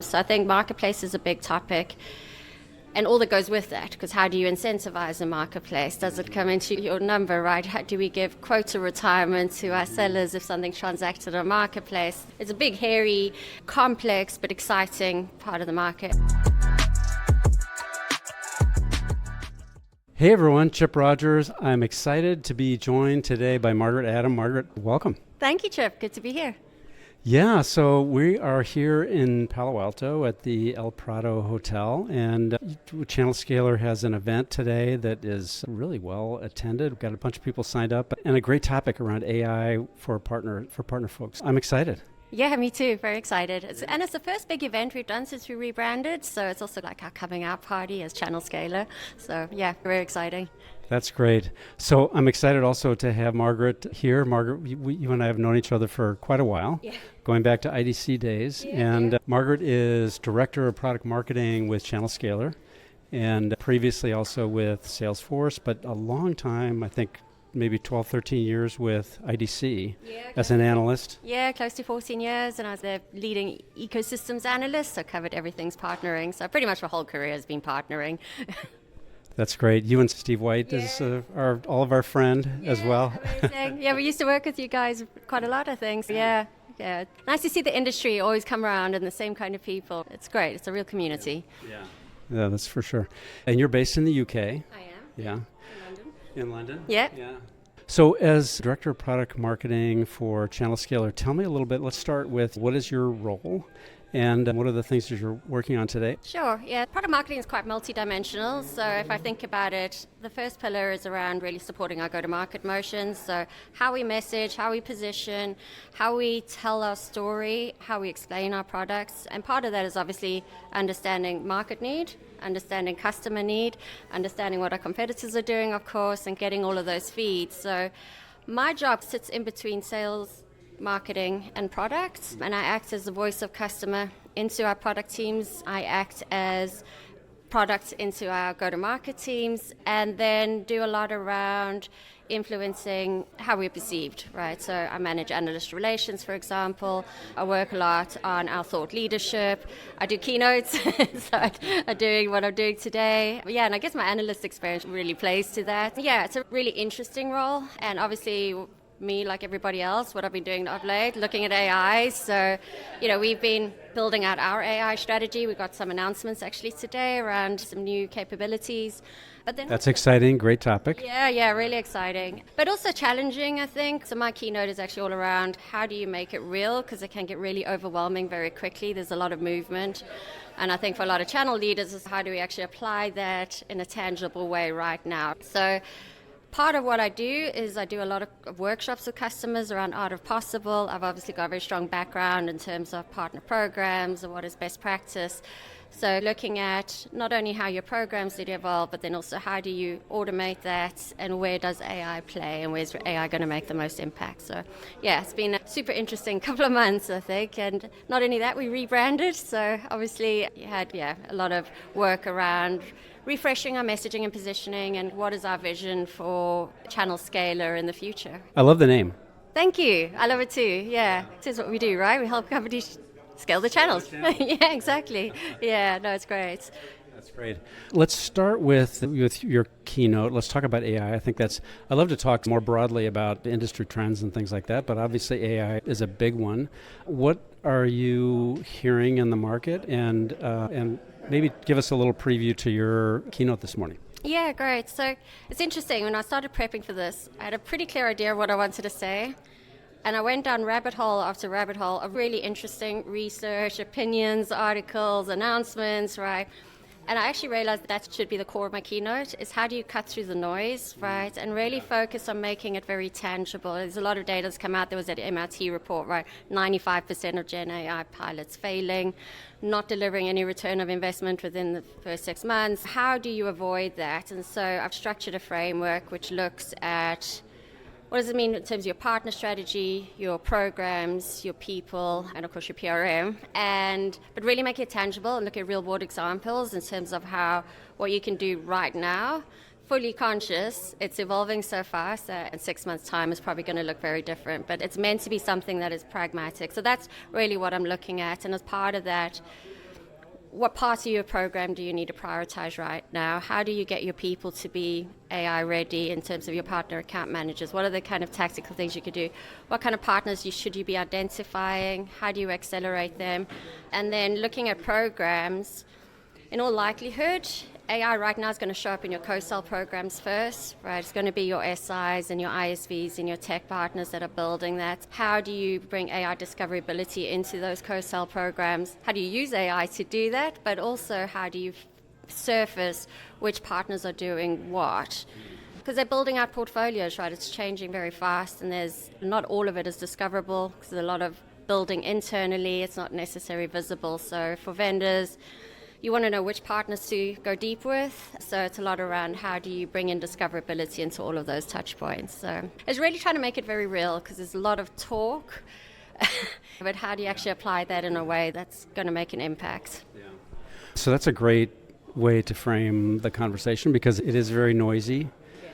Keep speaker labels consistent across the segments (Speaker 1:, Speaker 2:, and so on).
Speaker 1: So I think marketplace is a big topic. And all that goes with that, because how do you incentivize a marketplace? Does it come into your number, right? How do we give quota retirement to our sellers if something's transacted on a marketplace? It's a big, hairy, complex, but exciting part of the market.
Speaker 2: Hey everyone, Chip Rogers. I'm excited to be joined today by Margaret Adam. Margaret, welcome.
Speaker 1: Thank you, Chip. Good to be here.
Speaker 2: Yeah, so we are here in Palo Alto at the PRADO Hotel, and Channelscaler has an event today that is really well attended. We've got a bunch of people signed up, and a great topic around AI for partner folks. I'm excited.
Speaker 1: Yeah, me too. Very excited. And it's the first big event we've done since we rebranded, so it's also like our coming out party as Channelscaler. So yeah, very exciting.
Speaker 2: That's great. So I'm excited also to have Margaret here. Margaret, you and I have known each other for quite a while, going back to IDC days. Margaret is Director of Product Marketing with Channelscaler, and previously also with Salesforce, but a long time, I think maybe 12, 13 years with IDC as an analyst.
Speaker 1: Yeah, close to 14 years, and I was the leading ecosystems analyst, so covered everything's partnering. So pretty much my whole career has been partnering.
Speaker 2: That's great. You and Steve White is all of our friend as well.
Speaker 1: Amazing. Yeah, we used to work with you guys quite a lot, I think. So yeah. Nice to see the industry always come around and the same kind of people. It's great. It's a real community.
Speaker 2: Yeah, that's for sure. And you're based in the UK.
Speaker 1: I am.
Speaker 2: Yeah.
Speaker 1: In London.
Speaker 2: In London?
Speaker 1: Yeah.
Speaker 2: So as Director of Product Marketing for Channelscaler, tell me a little bit, let's start with what is your role? And what are the things that you're working on today?
Speaker 1: Sure, yeah. Product marketing is quite multidimensional. So if I think about it, the first pillar is around really supporting our go-to-market motions. So how we message, how we position, how we tell our story, how we explain our products. And part of that is obviously understanding market need, understanding customer need, understanding what our competitors are doing, of course, and getting all of those feeds. So my job sits in between sales, marketing and products, and I act as the voice of customer into our product teams. I act as product into our go-to-market teams, and then do a lot around influencing how we're perceived, right? So I manage analyst relations, for example. I work a lot on our thought leadership. I do keynotes, so I'm doing what I'm doing today. Yeah, and I guess my analyst experience really plays to that. Yeah, it's a really interesting role, and obviously me, like everybody else, what I've been doing of late, looking at AI. So, we've been building out our AI strategy. We've got some announcements actually today around some new capabilities. But then
Speaker 2: that's exciting, great topic.
Speaker 1: Yeah, really exciting. But also challenging, I think. So my keynote is actually all around how do you make it real, because it can get really overwhelming very quickly. There's a lot of movement. And I think for a lot of channel leaders is how do we actually apply that in a tangible way right now. So part of what I do is I do a lot of workshops with customers around art of possible. I've obviously got a very strong background in terms of partner programs and what is best practice. So looking at not only how your programs need to evolve, but then also how do you automate that, and where does AI play, and where's AI going to make the most impact. So yeah, it's been a super interesting couple of months, I think. And not only that, we rebranded. So obviously you had a lot of work around refreshing our messaging and positioning, and what is our vision for Channelscaler in the future.
Speaker 2: I love the name.
Speaker 1: Thank you. I love it too. Yeah, this is what we do, right? We help companies scale the channels. Yeah, exactly. Yeah, no, it's great.
Speaker 2: That's great. Let's start with your keynote. Let's talk about AI. I love to talk more broadly about industry trends and things like that, but obviously AI is a big one. What are you hearing in the market, and maybe give us a little preview to your keynote this morning.
Speaker 1: Yeah, great. So it's interesting. When I started prepping for this, I had a pretty clear idea of what I wanted to say. And I went down rabbit hole after rabbit hole of really interesting research, opinions, articles, announcements, right? And I actually realized that should be the core of my keynote, is how do you cut through the noise, right? And really focus on making it very tangible. There's a lot of data that's come out. There was that MIT report, right? 95% of Gen AI pilots failing, not delivering any return of investment within the first 6 months. How do you avoid that? And so I've structured a framework which looks at what does it mean in terms of your partner strategy, your programs, your people, and of course your PRM, but really make it tangible and look at real world examples in terms of what you can do right now. Fully conscious, it's evolving so fast that in 6 months' time it's probably going to look very different, but it's meant to be something that is pragmatic. So that's really what I'm looking at, and as part of that, what part of your program do you need to prioritize right now? How do you get your people to be AI ready in terms of your partner account managers? What are the kind of tactical things you could do? What kind of partners should you be identifying? How do you accelerate them? And then looking at programs, in all likelihood, AI right now is going to show up in your co-sell programs first, right? It's going to be your SIs and your ISVs and your tech partners that are building that. How do you bring AI discoverability into those co-sell programs? How do you use AI to do that? But also, how do you surface which partners are doing what? Because they're building out portfolios, right? It's changing very fast, and there's not all of it is discoverable because there's a lot of building internally. It's not necessarily visible. So for vendors, you want to know which partners to go deep with. So it's a lot around how do you bring in discoverability into all of those touch points. So it's really trying to make it very real because there's a lot of talk, but how do you actually apply that in a way that's going to make an impact?
Speaker 2: Yeah. So that's a great way to frame the conversation because it is very noisy. Yeah.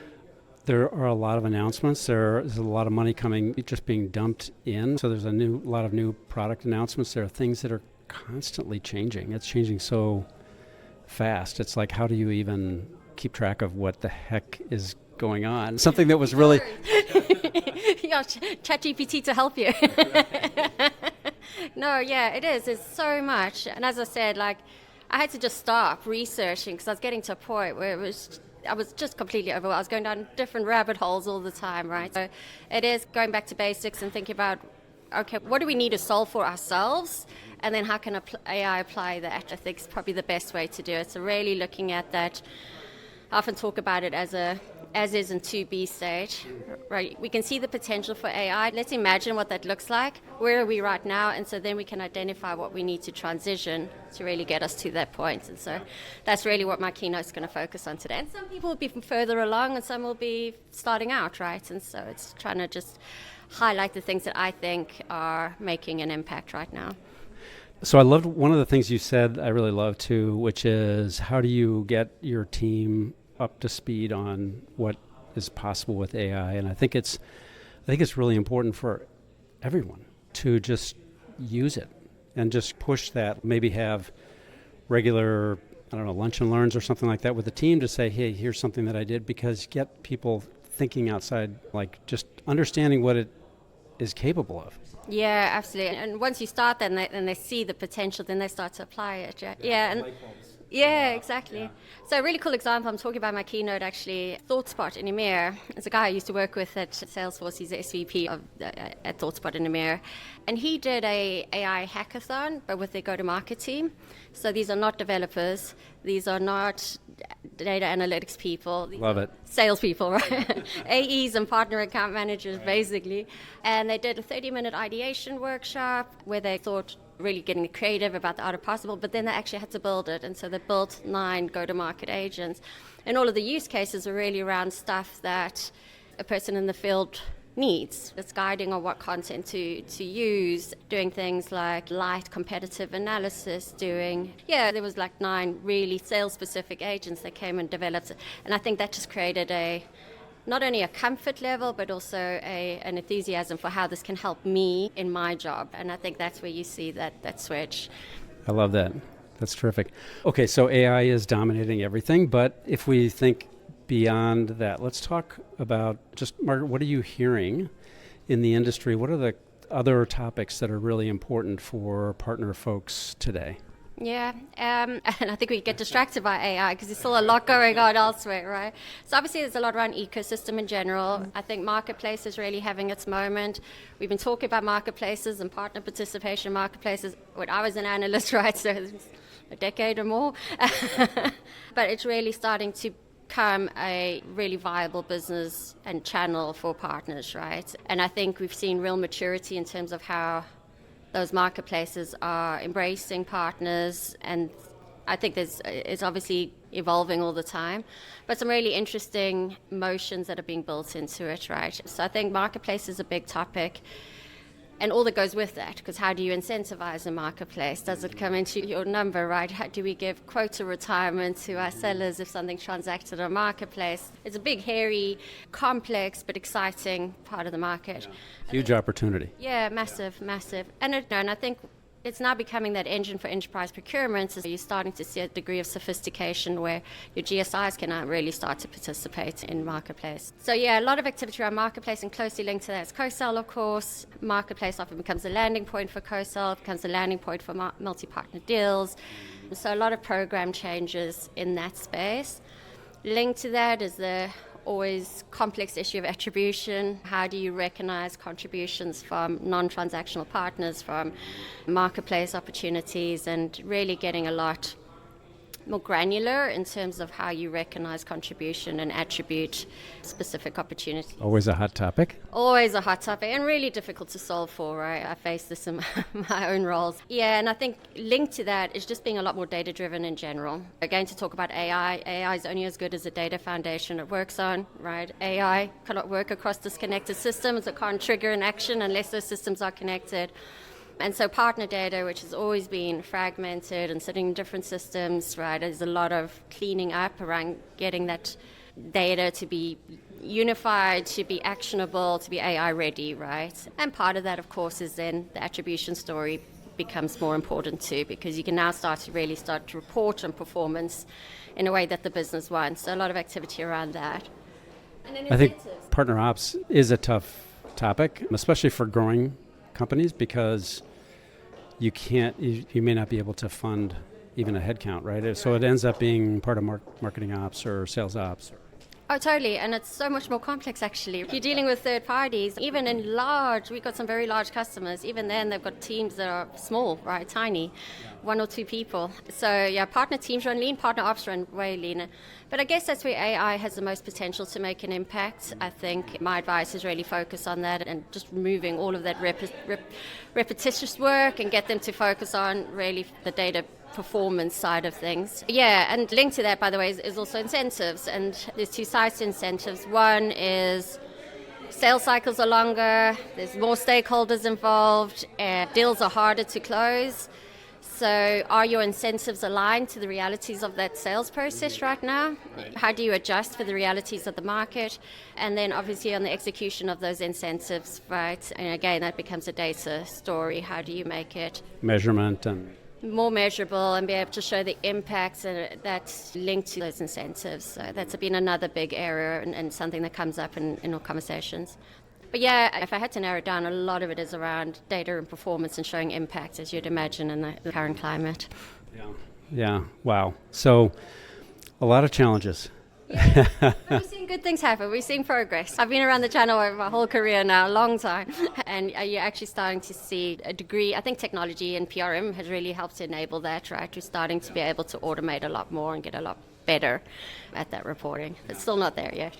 Speaker 2: There are a lot of announcements. There's a lot of money coming, just being dumped in. So there's a lot of new product announcements. There are things that are constantly changing. It's changing so fast. It's like, how do you even keep track of what the heck is going on? Something that was really...
Speaker 1: Yeah, ChatGPT to help you. No, yeah, it is. It's so much. And as I said, like, I had to just stop researching because I was getting to a point where I was just completely overwhelmed. I was going down different rabbit holes all the time, right? So it is going back to basics and thinking about, okay, what do we need to solve for ourselves? And then how can AI apply that? I think is probably the best way to do it. So really looking at that. I often talk about it as is and to be stage, right? We can see the potential for AI. Let's imagine what that looks like. Where are we right now? And so then we can identify what we need to transition to really get us to that point. And so that's really what my keynote is going to focus on today. And some people will be further along and some will be starting out, right? And so it's trying to just highlight the things that I think are making an impact right now.
Speaker 2: So I loved one of the things you said I really love too, which is how do you get your team up to speed on what is possible with AI? And I think it's really important for everyone to just use it and just push that, maybe have regular, I don't know, lunch and learns or something like that with the team to say, hey, here's something that I did, because get people thinking outside, like just understanding what it is capable of.
Speaker 1: Yeah, absolutely. And once you start that and they see the potential, then they start to apply it. Yeah, and yeah, exactly. Yeah. So a really cool example, I'm talking about my keynote actually, ThoughtSpot in EMEA. It's a guy I used to work with at Salesforce. He's the SVP at ThoughtSpot in EMEA. And he did a AI hackathon, but with their go-to-market team. So these are not developers. These are not data analytics people.
Speaker 2: Love it.
Speaker 1: Salespeople, right? AEs and partner account managers, basically. And they did a 30-minute ideation workshop where they thought really getting creative about the art of possible, but then they actually had to build it. And so they built 9 go-to-market agents. And all of the use cases are really around stuff that a person in the field needs. It's guiding on what content to use, doing things like light competitive analysis, there was like 9 really sales-specific agents that came and developed it. And I think that just created not only a comfort level, but also an enthusiasm for how this can help me in my job. And I think that's where you see that switch.
Speaker 2: I love that. That's terrific. Okay, so AI is dominating everything, but if we think beyond that, let's talk about just, Margaret, what are you hearing in the industry? What are the other topics that are really important for partner folks today?
Speaker 1: Yeah, and I think we get distracted by AI because there's still a lot going on elsewhere, right? So obviously there's a lot around ecosystem in general. I think marketplace is really having its moment. We've been talking about marketplaces and partner participation marketplaces when I was an analyst, right? So a decade or more. But it's really starting to become a really viable business and channel for partners, right? And I think we've seen real maturity in terms of how those marketplaces are embracing partners, and I think it's obviously evolving all the time, but some really interesting motions that are being built into it, right? So I think marketplace is a big topic, and all that goes with that, because how do you incentivize a marketplace? Does it come into your number, right? How do we give quota retirement to our sellers if something transacted on a marketplace? It's a big, hairy, complex, but exciting part of the market.
Speaker 2: Yeah. Huge opportunity.
Speaker 1: Yeah, massive. And I think it's now becoming that engine for enterprise procurement. So you're starting to see a degree of sophistication where your GSIs can now really start to participate in marketplace. So yeah, a lot of activity around marketplace, and closely linked to that is co-sell, of course. Marketplace often becomes a landing point for co-sell, becomes a landing point for multi-partner deals. So a lot of program changes in that space. Linked to that is the always complex issue of attribution. How do you recognize contributions from non-transactional partners, from marketplace opportunities, and really getting a lot more granular in terms of how you recognize contribution and attribute specific opportunities.
Speaker 2: Always a hot topic.
Speaker 1: Always a hot topic, and really difficult to solve for, right? I face this in my own roles. Yeah, and I think linked to that is just being a lot more data-driven in general. Again, to talk about AI, AI is only as good as the data foundation it works on, right? AI cannot work across disconnected systems. It can't trigger an action unless those systems are connected. And so partner data, which has always been fragmented and sitting in different systems, right, there's a lot of cleaning up around getting that data to be unified, to be actionable, to be AI ready, right? And part of that, of course, is then the attribution story becomes more important too, because you can now start to report on performance in a way that the business wants. So a lot of activity around that. And then
Speaker 2: I think partner ops is a tough topic, especially for growing companies, because you may not be able to fund even a headcount, right? So it ends up being part of marketing ops or sales ops.
Speaker 1: Oh, totally. And it's so much more complex, actually. If you're dealing with third parties, even in we've got some very large customers, even then they've got teams that are small, right, tiny, 1 or 2 people. So yeah, partner teams run lean, partner ops run way leaner. But I guess that's where AI has the most potential to make an impact. I think my advice is really focus on that and just removing all of that repetitious work and get them to focus on really the data performance side of things. Yeah, and linked to that, by the way, is also incentives. And there's 2 sides to incentives. One is sales cycles are longer, there's more stakeholders involved, and deals are harder to close. So are your incentives aligned to the realities of that sales process right now? How do you adjust for the realities of the market? And then obviously on the execution of those incentives, right? And again, that becomes a data story. How do you make it
Speaker 2: Measurement and
Speaker 1: more measurable and be able to show the impacts that's linked to those incentives? So that's been another big area and something that comes up in our conversations. But yeah, if I had to narrow it down, a lot of it is around data and performance and showing impact, as you'd imagine, in the current climate.
Speaker 2: Yeah. Wow. So a lot of challenges.
Speaker 1: Yeah. But we're seeing good things happen. We're seeing progress. I've been around the channel over my whole career now, a long time. And you're actually starting to see a degree. I think technology and PRM has really helped to enable that, right? We're starting to be able to automate a lot more and get a lot better at that reporting. It's still not there yet.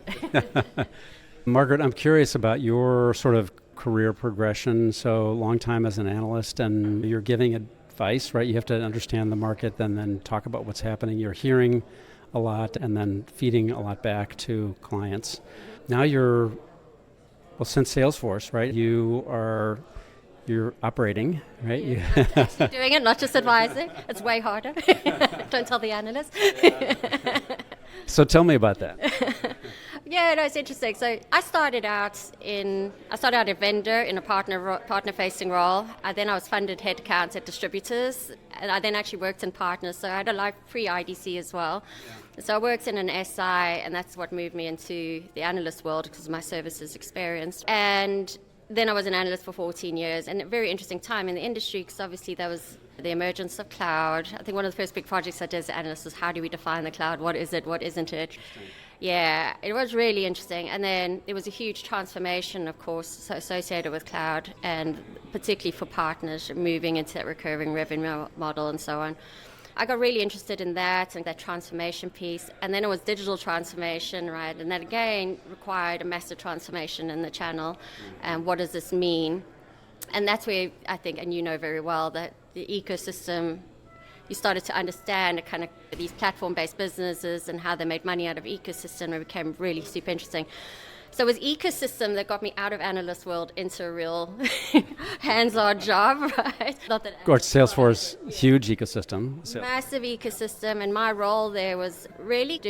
Speaker 2: Margaret, I'm curious about your sort of career progression. So long time as an analyst, and you're giving advice, right? You have to understand the market and then talk about what's happening. You're hearing a lot and then feeding a lot back to clients. Now since Salesforce, right? You're operating, right?
Speaker 1: Yeah, actually doing it, not just advising. It's way harder. Don't tell the analyst.
Speaker 2: So tell me about that.
Speaker 1: Yeah, no, it's interesting. So I started out a vendor in a partner-facing role. Then I was funded headcounts at distributors, and I then actually worked in partners. So I had a life pre-IDC as well. Yeah. So I worked in an SI, and that's what moved me into the analyst world because of my services experience. And then I was an analyst for 14 years, and a very interesting time in the industry because obviously there was the emergence of cloud. I think one of the first big projects I did as an analyst was how do we define the cloud? What is it? What isn't it? Yeah, it was really interesting. And then there was a huge transformation, of course, associated with cloud, and particularly for partners moving into that recurring revenue model and so on. I got really interested in that and that transformation piece. And then it was digital transformation, right? And that again required a massive transformation in the channel. And what does this mean? And that's where I think, and you know very well, that the ecosystem, you started to understand kind of these platform-based businesses and how they made money out of ecosystem. It became really super interesting. So it was ecosystem that got me out of analyst world into a real hands-on job, right? Not that
Speaker 2: of course, Salesforce, huge ecosystem.
Speaker 1: Massive ecosystem, and my role there was really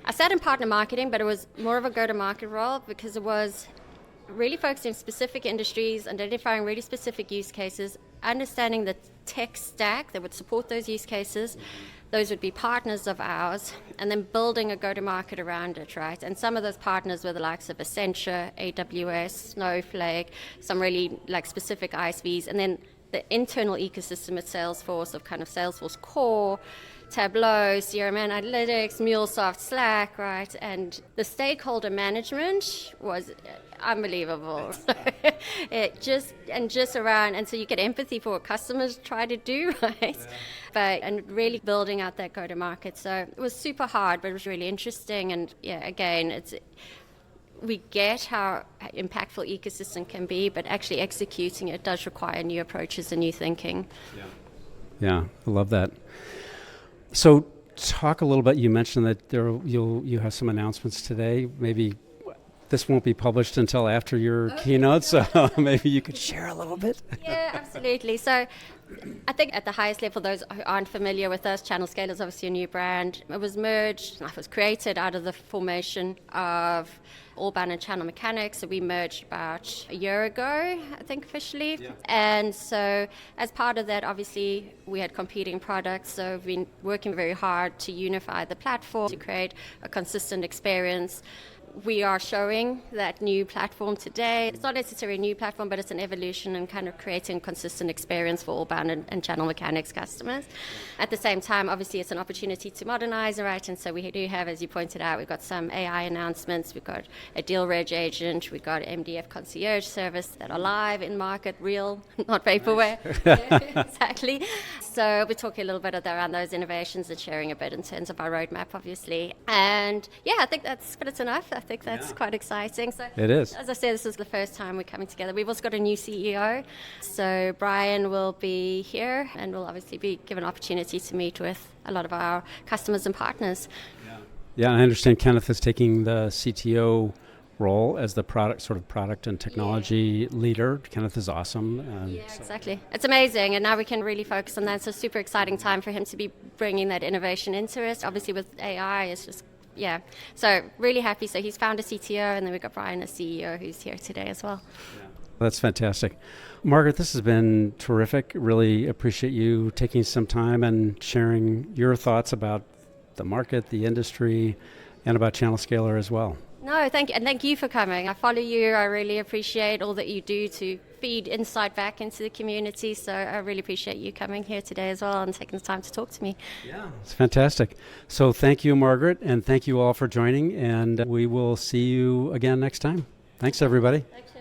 Speaker 1: I sat in partner marketing, but it was more of a go-to-market role because it was really focused in specific industries, identifying really specific use cases, understanding the tech stack that would support those use cases. Those would be partners of ours, and then building a go-to-market around it, right? And some of those partners were the likes of Accenture, AWS, Snowflake, some really like specific ISVs, and then the internal ecosystem at Salesforce of kind of Salesforce Core, Tableau, CRM Analytics, MuleSoft, Slack, right? And the stakeholder management was unbelievable. just around, and so you get empathy for what customers try to do, right? But and really building out that go-to-market. So it was super hard, but it was really interesting. And yeah, again, we get how impactful ecosystem can be, but actually executing it does require new approaches and new thinking.
Speaker 2: Yeah, I love that. So talk a little bit, you mentioned that you have some announcements today. Maybe this won't be published until after your keynote, so maybe you could share a little bit.
Speaker 1: Yeah, absolutely. So I think at the highest level, those who aren't familiar with us, Channelscaler is obviously a new brand. It was merged, it was created out of the formation of Allbound and Channel Mechanics. So we merged about a year ago, I think officially. Yeah. And so as part of that, obviously, we had competing products. So we've been working very hard to unify the platform, to create a consistent experience. We are showing that new platform today. It's not necessarily a new platform, but it's an evolution and kind of creating a consistent experience for Allbound and Channel Mechanics customers. At the same time, obviously, it's an opportunity to modernize, right? And so we do have, as you pointed out, we've got some AI announcements. We've got a deal reg agent. We've got MDF concierge service that are live in market, real, not vaporware. Yeah, exactly. So we're talking a little bit around those innovations and sharing a bit in terms of our roadmap, obviously. And yeah, I think that's enough. I think that's quite exciting. So
Speaker 2: it is.
Speaker 1: As I said, this is the first time we're coming together. We've also got a new CEO. So Brian will be here and will obviously be given an opportunity to meet with a lot of our customers and partners.
Speaker 2: Yeah, I understand Kenneth is taking the CTO role as the product and technology leader. Kenneth is awesome.
Speaker 1: Exactly. It's amazing, and now we can really focus on that. It's a super exciting time for him to be bringing that innovation into it. Obviously with AI, it's just so really happy. So he's found a CTO, and then we've got Brian, a CEO, who's here today as well.
Speaker 2: That's fantastic. Margaret, this has been terrific. Really appreciate you taking some time and sharing your thoughts about the market, the industry, and about Channelscaler as well.
Speaker 1: No, thank you. And thank you for coming. I follow you. I really appreciate all that you do to feed insight back into the community. So I really appreciate you coming here today as well and taking the time to talk to me.
Speaker 2: Yeah, it's fantastic. So thank you, Margaret, and thank you all for joining. And we will see you again next time. Thanks, everybody.
Speaker 1: Thank you.